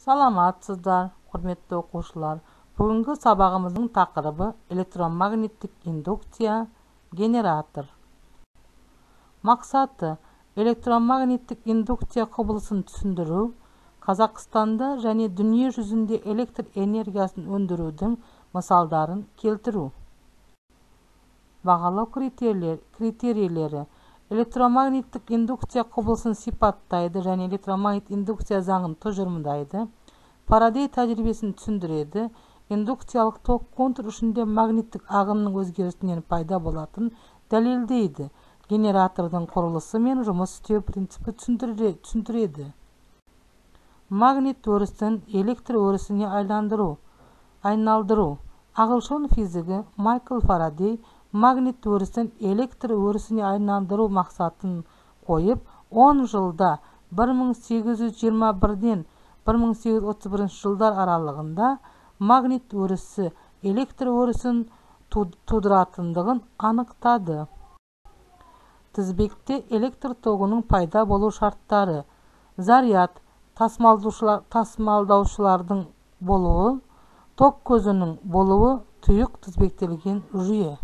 Саламатсыздар, құрметті оқушылар. Бүгінгі сабағымыздың тақырыбы электромагниттік индукция, генератор. Мақсаты электромагниттік индукция құбылысын түсіндіру, Қазақстанда және дүние жүзінде электр энергиясын өндірудің мысалдарын келтіру. Бағалау критерийлері электромагниттік индукция құбылысын сипаттайды және электромагнит индукция заңын тұжырымдайды. Фарадей тәжірибесін түсіндіреді. Индукциялық ток контур ішінде магниттік ағынның өзгерісінен пайда болатын дәлелдейді. Генератордың құрылысы мен жұмыс істеу принципі түсіндіреді. Магнит өрісін электр өрісіне айналдыру. Ағылшын физигі Майкл Фарадей магнит өрісін электр өрісіне айналдыру мақсатын қойып, 10 жылда 1821-ден 1831 жылдар аралығында магнит өрісі электр өрісін тудыратындығын анықтады. Тізбекте электр тогының пайда болу шарттары: заряд тасымалдаушылардың болуы, ток көзінің болуы, тұйық тізбектелген жүйе.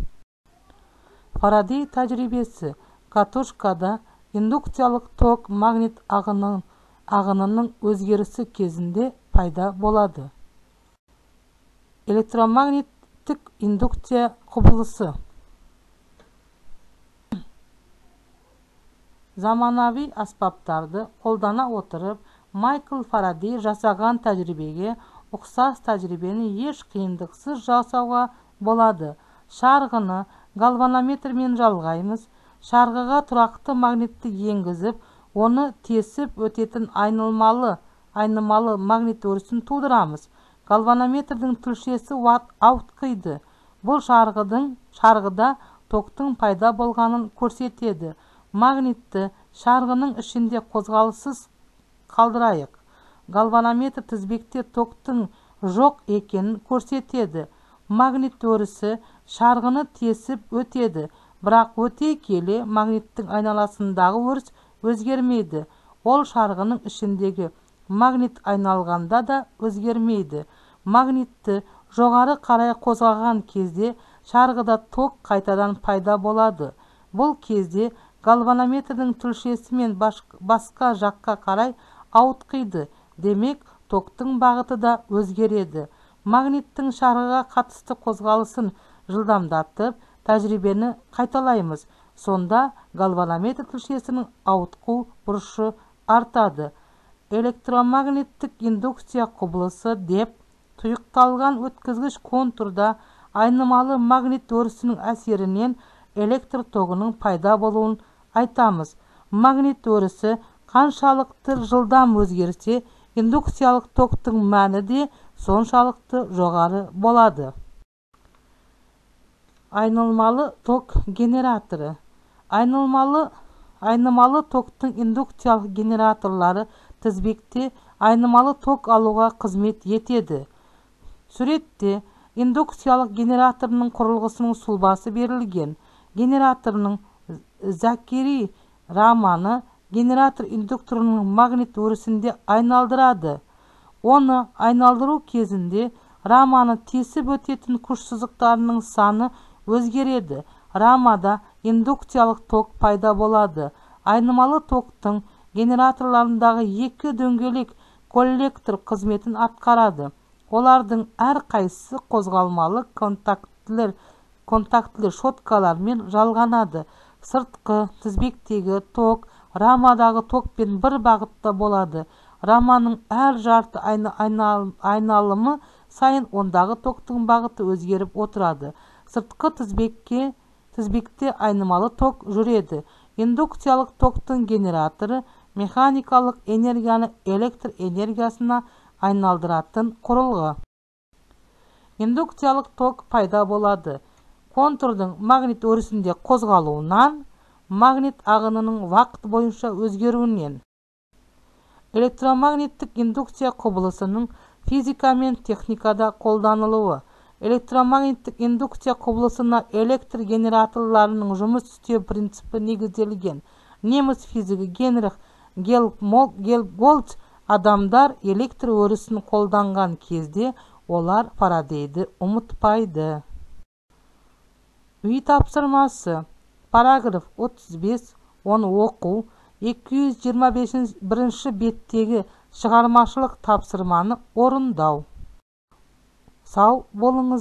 Фарадей тәжірибесі: катушкада индукциялық ток магнит ағынының өзгерісі кезінде пайда болады. Электромагниттік индукция құбылысы. Заманауи аспаптарды қолдана отырып, Майкл Фарадей жасаған тәжірибеге ұқсас тәжірибені еш қиындықсыз жасауға болады. Шарғыны галванометрмен жалғаймыз. Шарғыға тұрақты магнитті енгізіп, оны тесіп өтетін айнымалы магнит өрісін тудырамыз. Галванометрдің түлшесі ауытқиды. Бұл шарғыда токтың пайда болғанын көрсетеді. Магнитті шарғының ішінде қозғалыссыз қалдырайық. Галванометр тізбекте токтың жоқ екенін көрсетеді. Магнит өрісі шарғыны тесіп өтеді, бірақ өте келе магниттің айналасындағы өріс өзгермейді. Ол шарғының ішіндегі магнит айналғанда да өзгермейді. Магнитті жоғары қарай қозғаған кезде шарғыда ток қайтадан пайда болады. Бұл кезде галванометрдің түлшесі мен басқа жаққа қарай ауытқиды. Демек, токтың бағыты да өзгереді. Магниттің шарғыға қатысты қозғалысын жылдамдатып, тәжірибені қайталаймыз. Сонда галванометр түлшесінің ауытқу бұрышы артады. Электромагниттік индукция құбылысы деп тұйықталған өткізгіш контурда айнымалы магнит өрісінің әсерінен электр тогының пайда болуын айтамыз. Магнит өрісі қаншалықты жылдам өзгерсе, индукциялық токтың мәні де соншалықты жоғары болады. Айнымалы ток генераторы. Айнымалы токтың индукциялық генераторлары тізбекте айнымалы ток алуға қызмет етеді. Суретте индукциялық генераторының құрылғысының сұлбасы берілген. Генераторның Закири раманы генератор индукторының магнит өрісінде айналдырады. Оны айналдыру кезінде раманы тесіп өтетін күш сызықтарының саны өзгереді. Рамада индукциялық ток пайда болады. Айнымалы токтың генераторларындағы екі дөңгелек коллектор қызметін атқарады. Олардың әрқайсысы қозғалмалы контактілі шоткалармен жалғанады. Сыртқы тізбектегі ток рамадағы токпен бір бағытта болады. Раманың әр жарты айналымы сайын ондағы токтың бағыты өзгеріп отырады. Сыртқы тізбекте айнымалы ток жүреді. Индукциялық токтың генераторы механикалық энергияны электр энергиясына айналдыратын құрылғы. Индукциялық ток пайда болады. Контурдың магнит өрісінде қозғалуынан, магнит ағынының уақыт бойынша өзгеруінен. Электромагниттік индукция құбылысының физика мен техникада қолданылуы. Электромагниттік индукция құбылысына электр генераторларының жұмыс істеу принципі негізделген. Неміс физигі Генрих Гельмгольц Адамдар электр өрісін қолданған кезде олар Фарадейді ұмытпайды. Үй тапсырмасы. Параграф 35. Оны оқу. 225 беттегі шығармашылық тапсырманы орындау. Сау болыңыз.